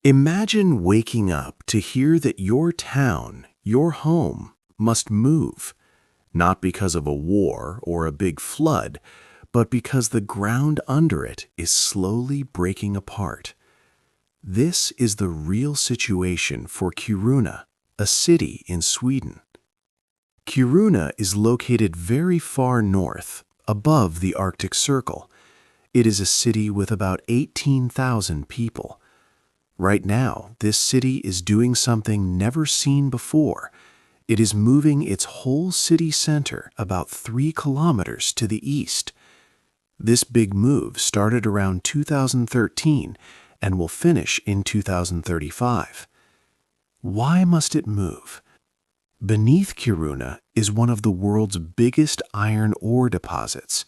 Imagine waking up to hear that your town, your home, must move, not because of a war or a big flood, but because the ground under it is slowly breaking apart. This is the real situation for Kiruna, a city in Sweden. Kiruna is located very far north, above the Arctic Circle. It is a city with about 18,000 people. Right now, this city is doing something never seen before. It is moving its whole city center about 3 kilometers to the east. This big move started around 2013 and will finish in 2035. Why must it move? Beneath Kiruna is one of the world's biggest iron ore deposits.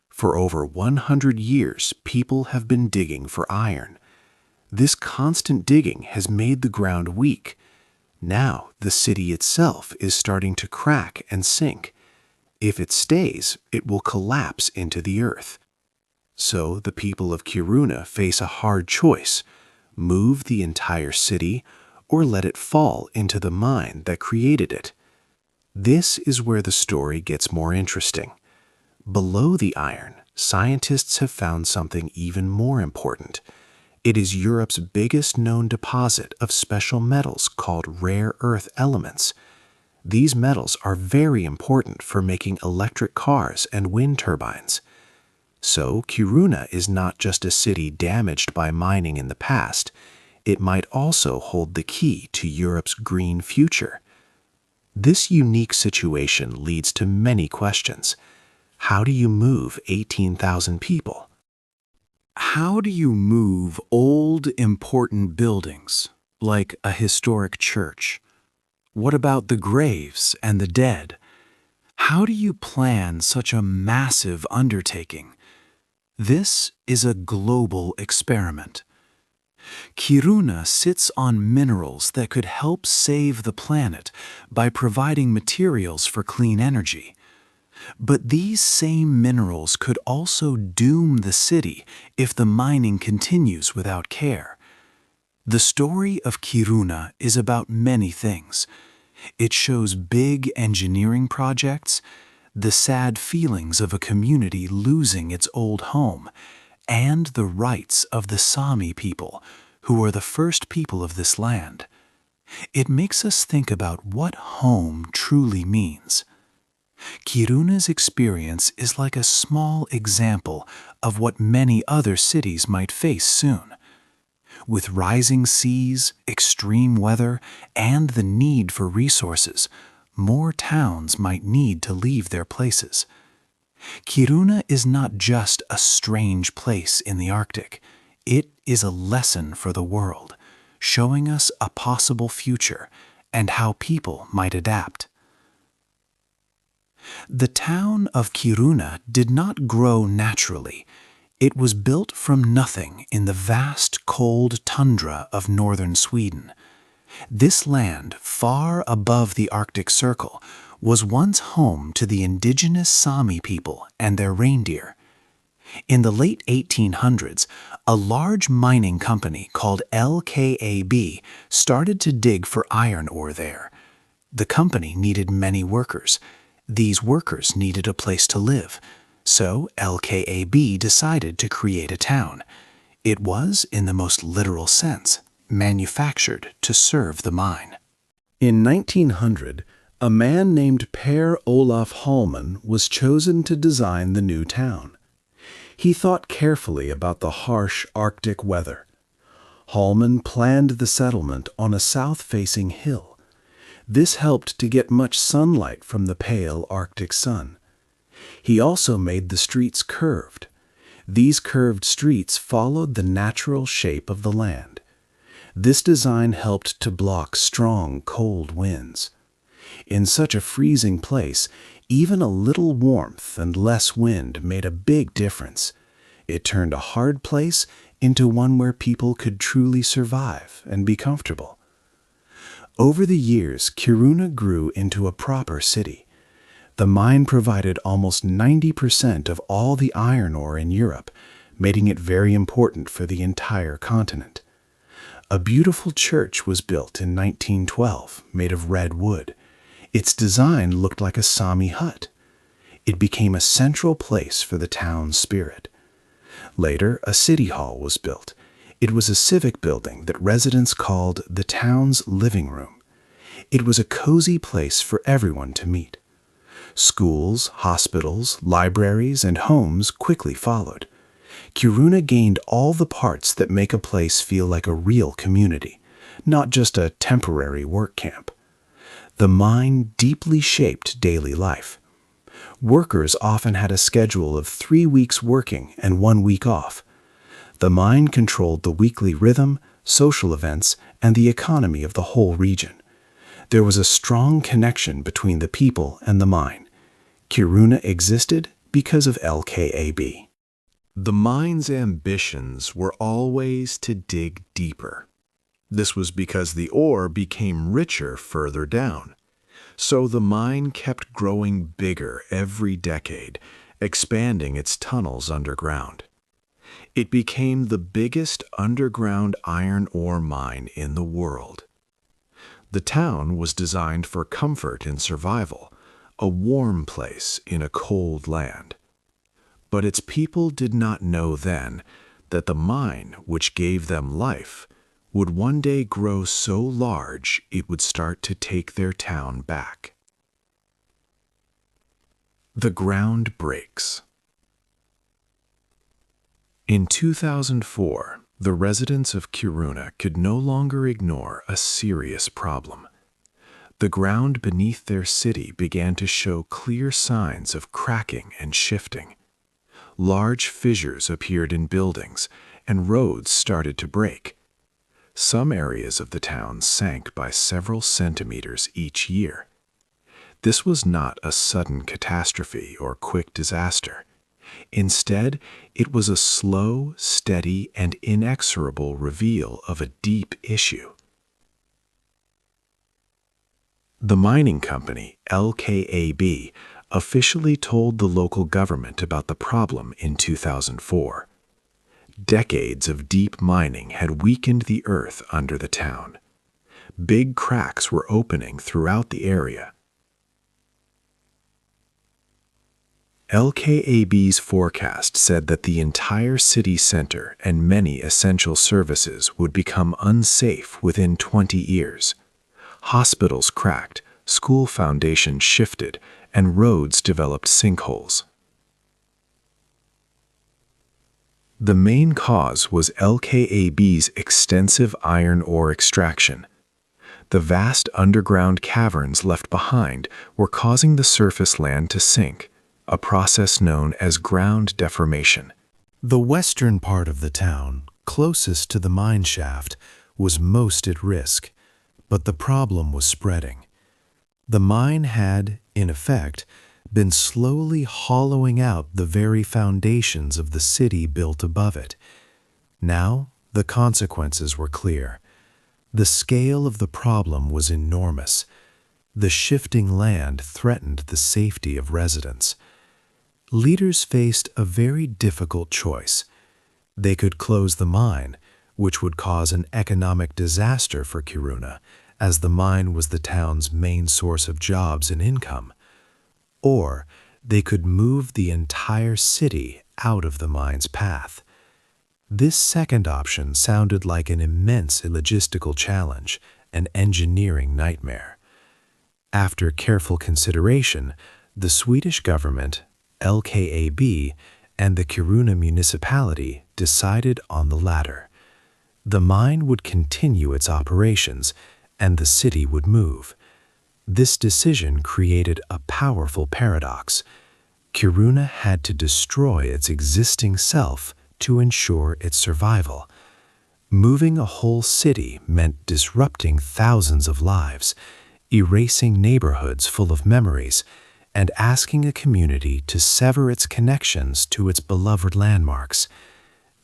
For over 100 years, people have been digging for iron. This constant digging has made the ground weak. Now, the city itself is starting to crack and sink. If it stays, it will collapse into the earth. So the people of Kiruna face a hard choice: move the entire city or let it fall into the mine that created it. This is where the story gets more interesting. Below the iron, scientists have found something even more important. It is Europe's biggest known deposit of special metals called rare earth elements. These metals are very important for making electric cars and wind turbines. So Kiruna is not just a city damaged by mining in the past. It might also hold the key to Europe's green future. This unique situation leads to many questions. How do you move 18,000 people? How do you move old, important buildings, like a historic church? What about the graves and the dead? How do you plan such a massive undertaking? This is a global experiment. Kiruna sits on minerals that could help save the planet by providing materials for clean energy. But these same minerals could also doom the city if the mining continues without care. The story of Kiruna is about many things. It shows big engineering projects, the sad feelings of a community losing its old home, and the rights of the Sami people, who are the first people of this land. It makes us think about what home truly means. Kiruna's experience is like a small example of what many other cities might face soon. With rising seas, extreme weather, and the need for resources, more towns might need to leave their places. Kiruna is not just a strange place in the Arctic. It is a lesson for the world, showing us a possible future and how people might adapt. The town of Kiruna did not grow naturally. It was built from nothing in the vast, cold tundra of northern Sweden. This land, far above the Arctic Circle, was once home to the indigenous Sami people and their reindeer. In the late 1800s, a large mining company called LKAB started to dig for iron ore there. The company needed many workers. These workers needed a place to live, so LKAB decided to create a town. It was, in the most literal sense, manufactured to serve the mine. In 1900, a man named Per Olaf Hallman was chosen to design the new town. He thought carefully about the harsh Arctic weather. Hallman planned the settlement on a south-facing hill. This helped to get much sunlight from the pale Arctic sun. He also made the streets curved. These curved streets followed the natural shape of the land. This design helped to block strong, cold winds. In such a freezing place, even a little warmth and less wind made a big difference. It turned a hard place into one where people could truly survive and be comfortable. Over the years, Kiruna grew into a proper city. The mine provided almost 90% of all the iron ore in Europe, making it very important for the entire continent. A beautiful church was built in 1912, made of red wood. Its design looked like a Sami hut. It became a central place for the town's spirit. Later, a city hall was built. It was a civic building that residents called the town's living room. It was a cozy place for everyone to meet. Schools, hospitals, libraries, and homes quickly followed. Kiruna gained all the parts that make a place feel like a real community, not just a temporary work camp. The mine deeply shaped daily life. Workers often had a schedule of 3 weeks working and 1 week off. The mine controlled the weekly rhythm, social events, and the economy of the whole region. There was a strong connection between the people and the mine. Kiruna existed because of LKAB. The mine's ambitions were always to dig deeper. This was because the ore became richer further down. So the mine kept growing bigger every decade, expanding its tunnels underground. It became the biggest underground iron ore mine in the world. The town was designed for comfort and survival, a warm place in a cold land. But its people did not know then that the mine, which gave them life, would one day grow so large it would start to take their town back. The ground breaks. In 2004, the residents of Kiruna could no longer ignore a serious problem. The ground beneath their city began to show clear signs of cracking and shifting. Large fissures appeared in buildings, and roads started to break. Some areas of the town sank by several centimeters each year. This was not a sudden catastrophe or quick disaster. Instead, it was a slow, steady, and inexorable reveal of a deep issue. The mining company, LKAB, officially told the local government about the problem in 2004. Decades of deep mining had weakened the earth under the town. Big cracks were opening throughout the area. LKAB's forecast said that the entire city center and many essential services would become unsafe within 20 years. Hospitals cracked, school foundations shifted, and roads developed sinkholes. The main cause was LKAB's extensive iron ore extraction. The vast underground caverns left behind were causing the surface land to sink, a process known as ground deformation. The western part of the town, closest to the mine shaft, was most at risk, but the problem was spreading. The mine had, in effect, been slowly hollowing out the very foundations of the city built above it. Now, the consequences were clear. The scale of the problem was enormous. The shifting land threatened the safety of residents. Leaders faced a very difficult choice. They could close the mine, which would cause an economic disaster for Kiruna, as the mine was the town's main source of jobs and income. Or they could move the entire city out of the mine's path. This second option sounded like an immense logistical challenge, an engineering nightmare. After careful consideration, the Swedish government, LKAB, and the Kiruna municipality decided on the latter. The mine would continue its operations, and the city would move. This decision created a powerful paradox. Kiruna had to destroy its existing self to ensure its survival. Moving a whole city meant disrupting thousands of lives, erasing neighborhoods full of memories, and asking a community to sever its connections to its beloved landmarks.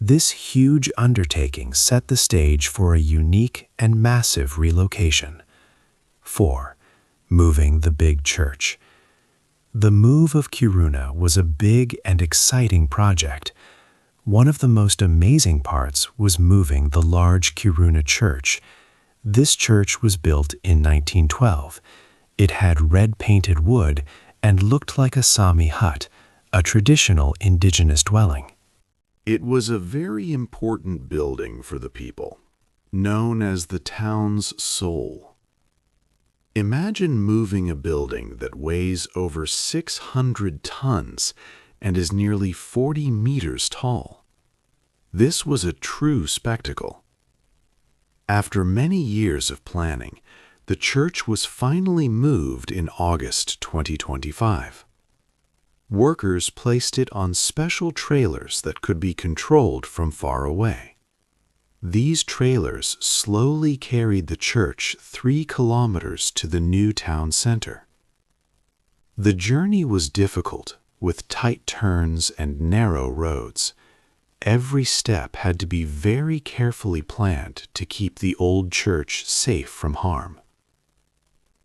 This huge undertaking set the stage for a unique and massive relocation. 4. Moving the big church. The move of Kiruna was a big and exciting project. One of the most amazing parts was moving the large Kiruna church. This church was built in 1912. It had red-painted wood and looked like a Sami hut, a traditional indigenous dwelling. It was a very important building for the people, known as the town's soul. Imagine moving a building that weighs over 600 tons and is nearly 40 meters tall. This was a true spectacle. After many years of planning, the church was finally moved in August 2025. Workers placed it on special trailers that could be controlled from far away. These trailers slowly carried the church 3 kilometers to the new town center. The journey was difficult, with tight turns and narrow roads. Every step had to be very carefully planned to keep the old church safe from harm.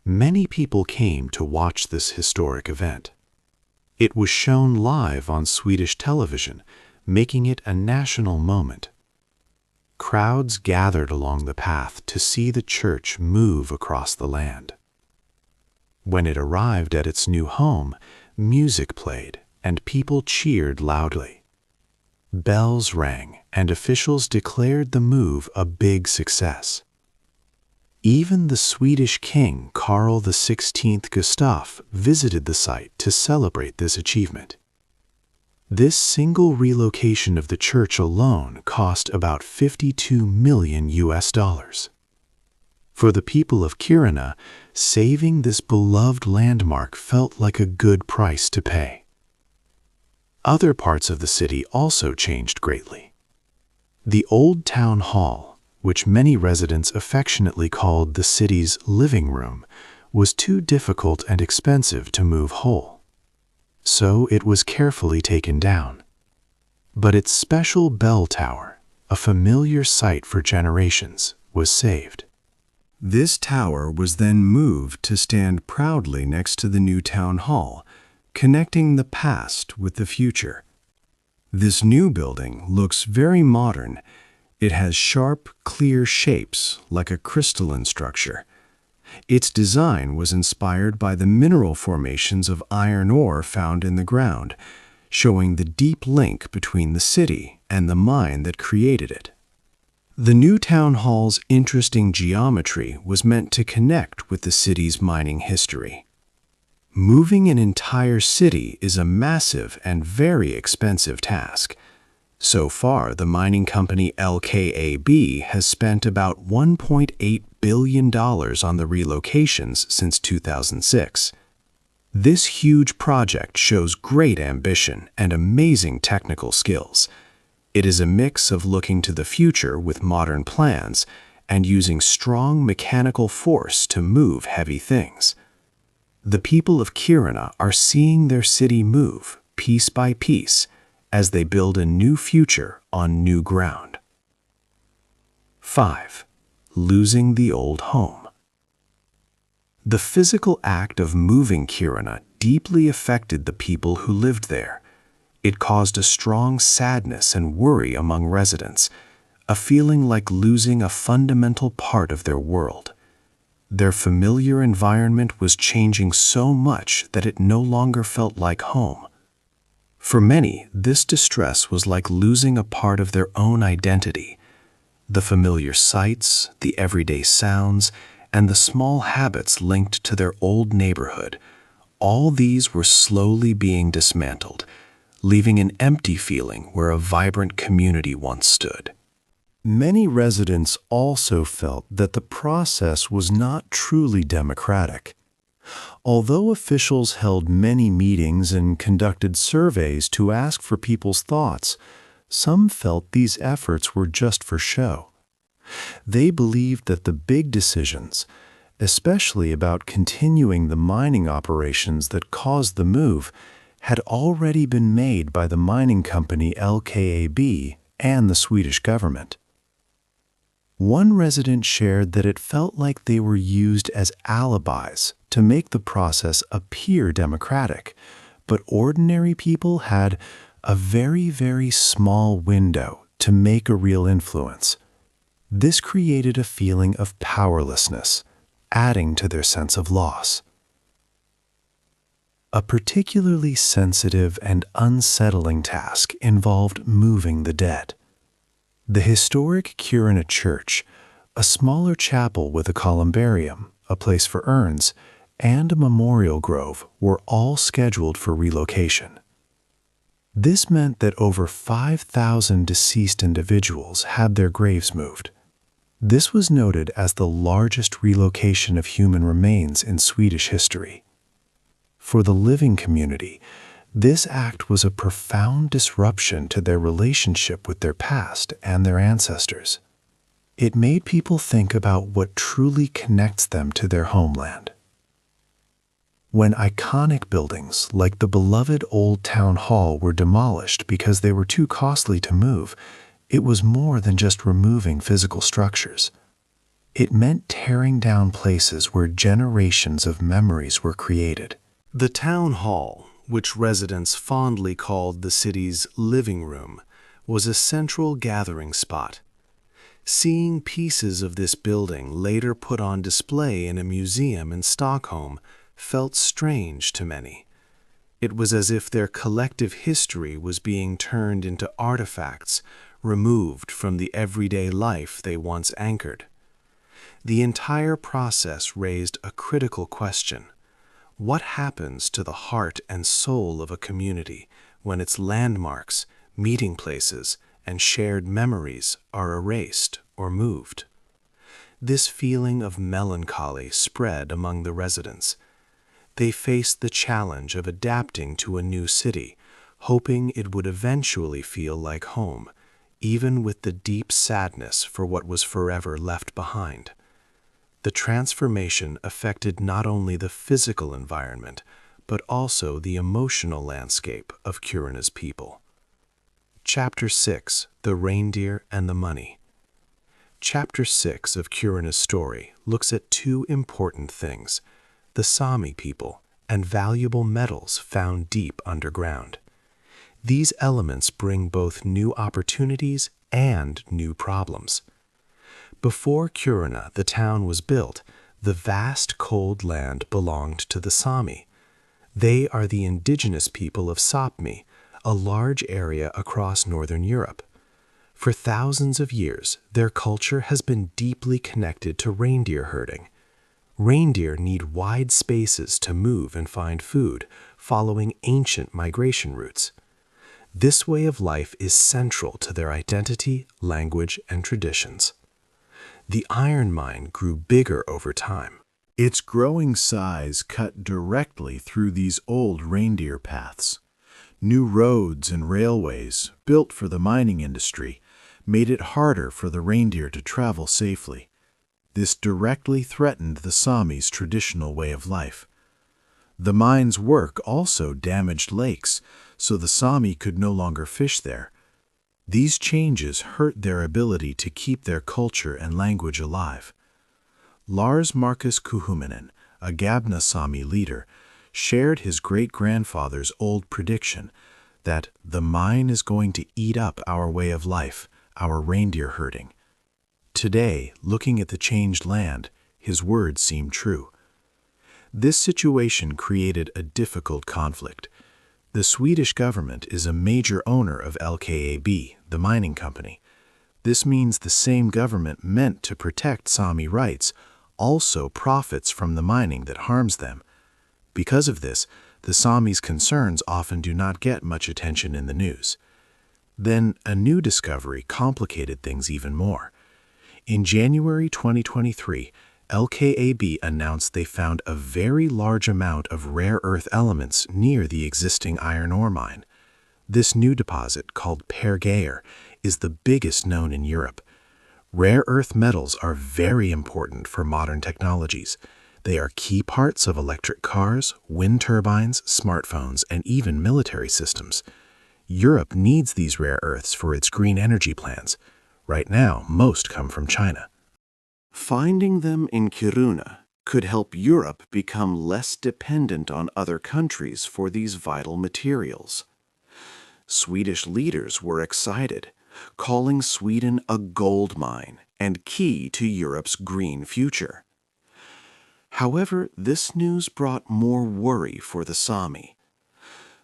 Many people came to watch this historic event. It was shown live on Swedish television, making it a national moment. Crowds gathered along the path to see the church move across the land. When it arrived at its new home, music played and people cheered loudly. Bells rang and officials declared the move a big success. Even the Swedish king Karl XVI Gustaf visited the site to celebrate this achievement. This single relocation of the church alone cost about $52 million. For the people of Kiruna, saving this beloved landmark felt like a good price to pay. Other parts of the city also changed greatly. The old town hall, which many residents affectionately called the city's living room, was too difficult and expensive to move whole. So it was carefully taken down. But its special bell tower, a familiar sight for generations, was saved. This tower was then moved to stand proudly next to the new town hall, connecting the past with the future. This new building looks very modern. It has sharp, clear shapes like a crystalline structure. Its design was inspired by the mineral formations of iron ore found in the ground, showing the deep link between the city and the mine that created it. The new town hall's interesting geometry was meant to connect with the city's mining history. Moving an entire city is a massive and very expensive task. So far, the mining company LKAB has spent about $1.8 billion on the relocations since 2006. This huge project shows great ambition and amazing technical skills. It is a mix of looking to the future with modern plans and using strong mechanical force to move heavy things. The people of Kiruna are seeing their city move, piece by piece, as they build a new future on new ground. 5. Losing the old home. The physical act of moving Kiruna deeply affected the people who lived there. It caused a strong sadness and worry among residents, a feeling like losing a fundamental part of their world. Their familiar environment was changing so much that it no longer felt like home. For many, this distress was like losing a part of their own identity. The familiar sights, the everyday sounds, and the small habits linked to their old neighborhood, all these were slowly being dismantled, leaving an empty feeling where a vibrant community once stood. Many residents also felt that the process was not truly democratic. Although officials held many meetings and conducted surveys to ask for people's thoughts, some felt these efforts were just for show. They believed that the big decisions, especially about continuing the mining operations that caused the move, had already been made by the mining company LKAB and the Swedish government. One resident shared that it felt like they were used as alibis to make the process appear democratic, but ordinary people had a very, very small window to make a real influence. This created a feeling of powerlessness, adding to their sense of loss. A particularly sensitive and unsettling task involved moving the dead. The historic Kiruna church, a smaller chapel with a columbarium, a place for urns, and a memorial grove were all scheduled for relocation. This meant that over 5,000 deceased individuals had their graves moved. This was noted as the largest relocation of human remains in Swedish history. For the living community, this act was a profound disruption to their relationship with their past and their ancestors. It made people think about what truly connects them to their homeland. When iconic buildings like the beloved Old Town Hall were demolished because they were too costly to move, it was more than just removing physical structures. It meant tearing down places where generations of memories were created. The town hall, which residents fondly called the city's living room, was a central gathering spot. Seeing pieces of this building later put on display in a museum in Stockholm felt strange to many. It was as if their collective history was being turned into artifacts removed from the everyday life they once anchored. The entire process raised a critical question. What happens to the heart and soul of a community when its landmarks, meeting places, and shared memories are erased or moved? This feeling of melancholy spread among the residents. They faced the challenge of adapting to a new city, hoping it would eventually feel like home, even with the deep sadness for what was forever left behind. The transformation affected not only the physical environment, but also the emotional landscape of Kiruna's people. Chapter 6, The Reindeer and the Money. Chapter 6 of Kiruna's story looks at two important things: the Sami people and valuable metals found deep underground. These elements bring both new opportunities and new problems. Before Kiruna, the town was built, the vast cold land belonged to the Sami. They are the indigenous people of Sapmi, a large area across northern Europe. For thousands of years, their culture has been deeply connected to reindeer herding. Reindeer need wide spaces to move and find food, following ancient migration routes. This way of life is central to their identity, language, and traditions. The iron mine grew bigger over time. Its growing size cut directly through these old reindeer paths. New roads and railways, built for the mining industry, made it harder for the reindeer to travel safely. This directly threatened the Sami's traditional way of life. The mine's work also damaged lakes, so the Sami could no longer fish there. These changes hurt their ability to keep their culture and language alive. Lars Marcus Kuhuminen, a Gabna Sami leader, shared his great-grandfather's old prediction that the mine is going to eat up our way of life, our reindeer herding. Today, looking at the changed land, his words seem true. This situation created a difficult conflict. The Swedish government is a major owner of LKAB, the mining company. This means the same government meant to protect Sami rights also profits from the mining that harms them. Because of this, the Sami's concerns often do not get much attention in the news. Then, a new discovery complicated things even more. In January 2023, LKAB announced they found a very large amount of rare earth elements near the existing iron ore mine. This new deposit, called Per Geir, is the biggest known in Europe. Rare earth metals are very important for modern technologies. They are key parts of electric cars, wind turbines, smartphones, and even military systems. Europe needs these rare earths for its green energy plans. Right now, most come from China. Finding them in Kiruna could help Europe become less dependent on other countries for these vital materials. Swedish leaders were excited, calling Sweden a gold mine and key to Europe's green future. However, this news brought more worry for the Sami.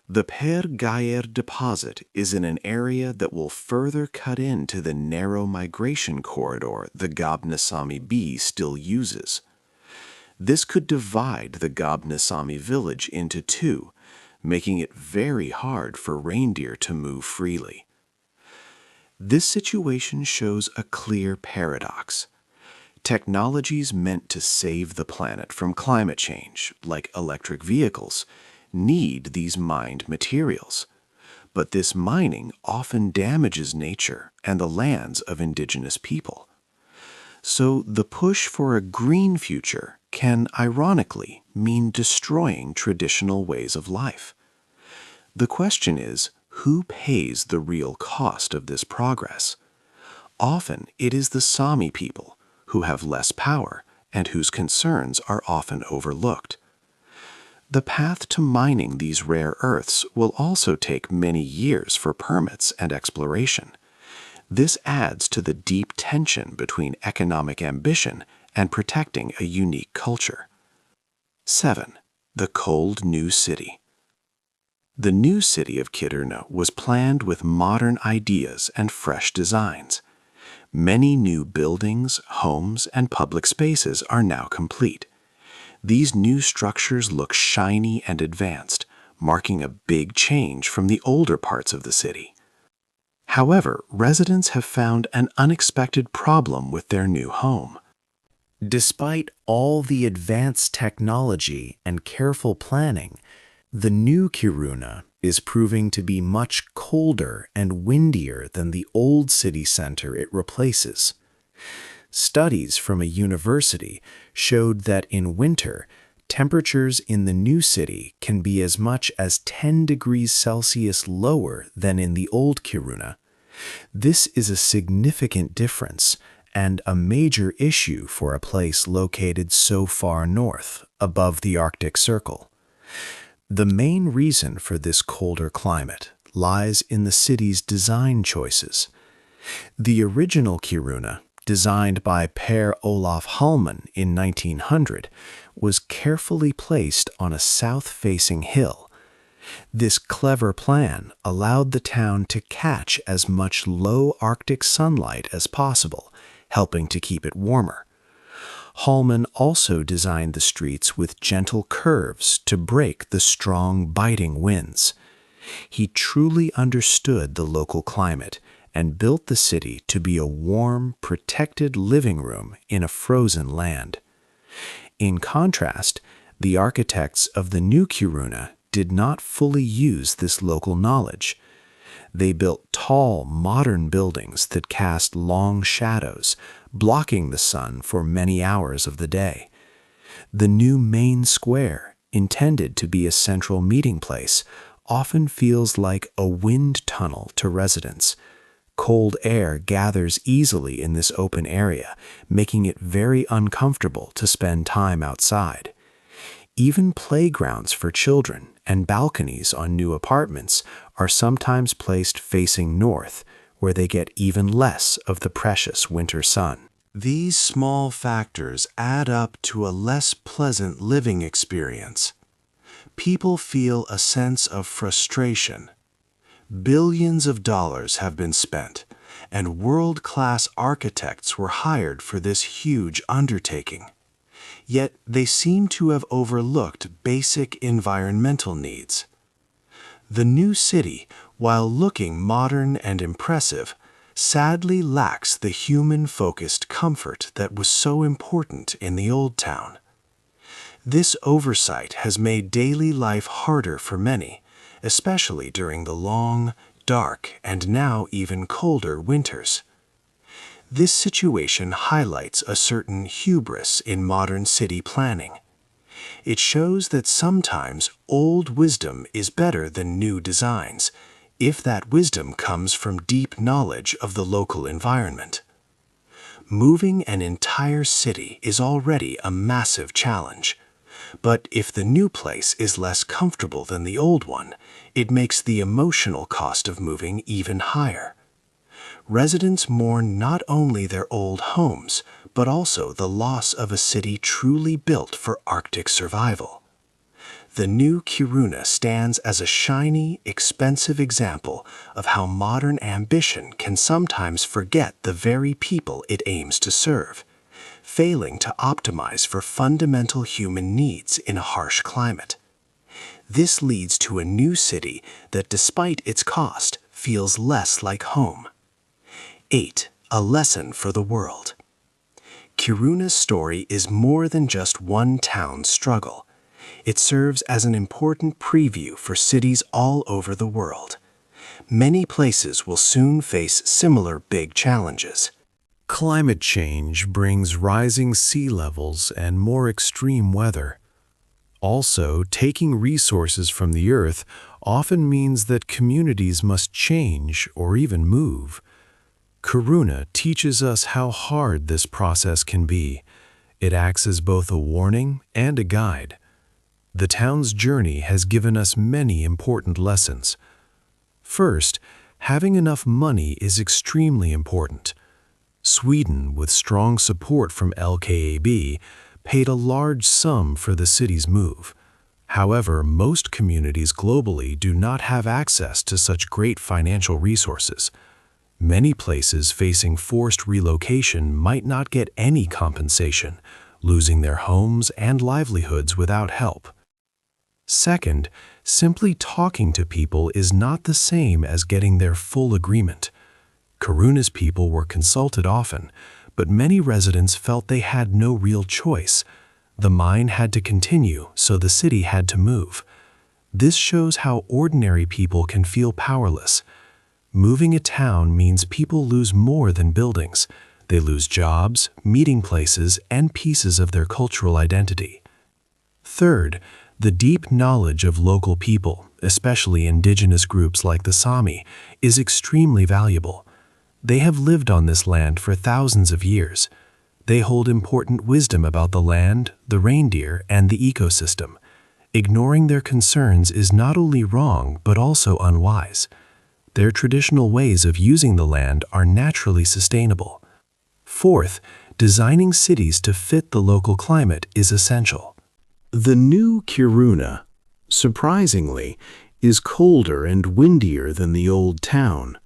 The Per Geir deposit is in an area that will further cut into the narrow migration corridor the Gabnesami B still uses. This could divide the Gabnesami village into two, making it very hard for reindeer to move freely. This situation shows a clear paradox. Technologies meant to save the planet from climate change, like electric vehicles, need these mined materials. But this mining often damages nature and the lands of indigenous people. So the push for a green future can ironically mean destroying traditional ways of life. The question is, who pays the real cost of this progress? Often it is the Sami people, who have less power and whose concerns are often overlooked. The path to mining these rare earths will also take many years for permits and exploration. This adds to the deep tension between economic ambition and protecting a unique culture. 7. The cold new city. The new city of Kiruna was planned with modern ideas and fresh designs. Many new buildings, homes, and public spaces are now complete. These new structures look shiny and advanced, marking a big change from the older parts of the city. However, residents have found an unexpected problem with their new home. Despite all the advanced technology and careful planning, the new Kiruna is proving to be much colder and windier than the old city center it replaces. Studies from a university showed that in winter, temperatures in the new city can be as much as 10 degrees Celsius lower than in the old Kiruna. This is a significant difference and a major issue for a place located so far north, above the Arctic Circle. The main reason for this colder climate lies in the city's design choices. The original Kiruna, designed by Per Olaf Hallman in 1900, was carefully placed on a south-facing hill. This clever plan allowed the town to catch as much low Arctic sunlight as possible, helping to keep it warmer. Hallman also designed the streets with gentle curves to break the strong, biting winds. He truly understood the local climate and built the city to be a warm, protected living room in a frozen land. In contrast, the architects of the new Kiruna did not fully use this local knowledge. They built tall, modern buildings that cast long shadows, blocking the sun for many hours of the day. The new main square, intended to be a central meeting place, often feels like a wind tunnel to residents. Cold air gathers easily in this open area, making it very uncomfortable to spend time outside. Even playgrounds for children and balconies on new apartments are sometimes placed facing north, where they get even less of the precious winter sun. These small factors add up to a less pleasant living experience. People feel a sense of frustration. Billions of dollars have been spent, and world-class architects were hired for this huge undertaking. Yet they seem to have overlooked basic environmental needs. The new city, while looking modern and impressive, sadly lacks the human-focused comfort that was so important in the old town. This oversight has made daily life harder for many, especially during the long, dark, and now even colder winters. This situation highlights a certain hubris in modern city planning. It shows that sometimes old wisdom is better than new designs, if that wisdom comes from deep knowledge of the local environment. Moving an entire city is already a massive challenge, But if the new place is less comfortable than the old one, it makes the emotional cost of moving even higher. Residents mourn not only their old homes, but also the loss of a city truly built for Arctic survival. The new Kiruna stands as a shiny, expensive example of how modern ambition can sometimes forget the very people it aims to serve, failing to optimize for fundamental human needs in a harsh climate. This leads to a new city that, despite its cost, feels less like home. 8. A lesson for the world. Kiruna's story is more than just one town's struggle. It serves as an important preview for cities all over the world. Many places will soon face similar big challenges. Climate change brings rising sea levels and more extreme weather. Also, taking resources from the earth often means that communities must change or even move. Kiruna teaches us how hard this process can be. It acts as both a warning and a guide. The town's journey has given us many important lessons. First, having enough money is extremely important. Sweden, with strong support from LKAB, paid a large sum for the city's move. However, most communities globally do not have access to such great financial resources. Many places facing forced relocation might not get any compensation, losing their homes and livelihoods without help. Second, simply talking to people is not the same as getting their full agreement. Kiruna's people were consulted often, but many residents felt they had no real choice. The mine had to continue, so the city had to move. This shows how ordinary people can feel powerless. Moving a town means people lose more than buildings. They lose jobs, meeting places, and pieces of their cultural identity. Third, the deep knowledge of local people, especially indigenous groups like the Sami, is extremely valuable. They have lived on this land for thousands of years. They hold important wisdom about the land, the reindeer, and the ecosystem. Ignoring their concerns is not only wrong, but also unwise. Their traditional ways of using the land are naturally sustainable. Fourth, designing cities to fit the local climate is essential. The new Kiruna, surprisingly, is colder and windier than the old town.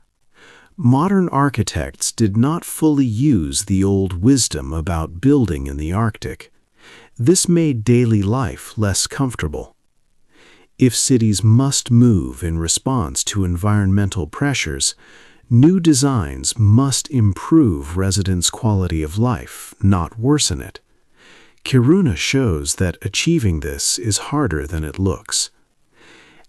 Modern architects did not fully use the old wisdom about building in the Arctic. This made daily life less comfortable. If cities must move in response to environmental pressures, new designs must improve residents' quality of life, not worsen it. Kiruna shows that achieving this is harder than it looks.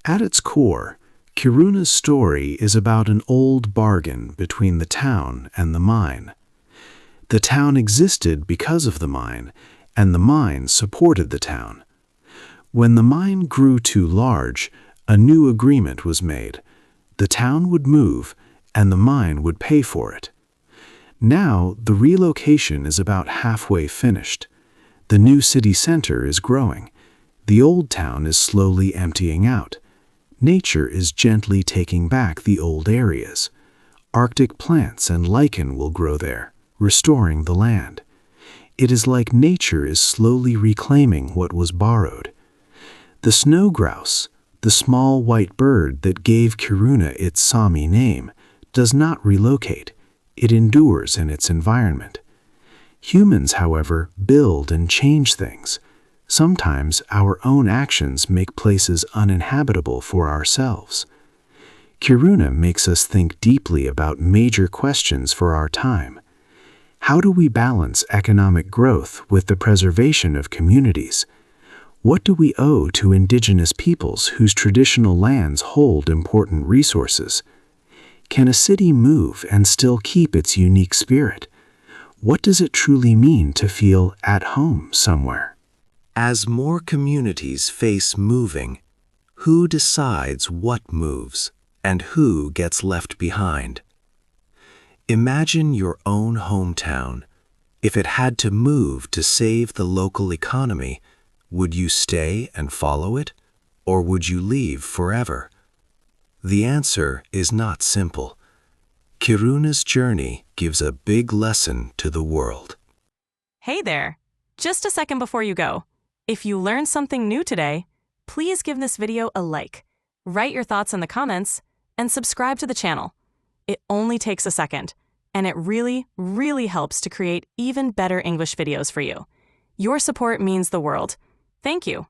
At its core, Kiruna's story is about an old bargain between the town and the mine. The town existed because of the mine, and the mine supported the town. When the mine grew too large, a new agreement was made. The town would move, and the mine would pay for it. Now, the relocation is about halfway finished. The new city center is growing. The old town is slowly emptying out. Nature is gently taking back the old areas. Arctic plants and lichen will grow there, restoring the land. It is like nature is slowly reclaiming what was borrowed. The snow grouse, the small white bird that gave Kiruna its Sami name, does not relocate. It endures in its environment. Humans, however, build and change things. Sometimes our own actions make places uninhabitable for ourselves. Kiruna makes us think deeply about major questions for our time. How do we balance economic growth with the preservation of communities? What do we owe to indigenous peoples whose traditional lands hold important resources? Can a city move and still keep its unique spirit? What does it truly mean to feel at home somewhere? As more communities face moving, who decides what moves and who gets left behind? Imagine your own hometown. If it had to move to save the local economy, Would you stay and follow it, or would you leave forever? The answer is not simple. Kiruna's journey gives a big lesson to the world. Hey there! Just a second before you go. If you learned something new today, please give this video a like, write your thoughts in the comments, and subscribe to the channel. It only takes a second, and it really, really helps to create even better English videos for you. Your support means the world. Thank you.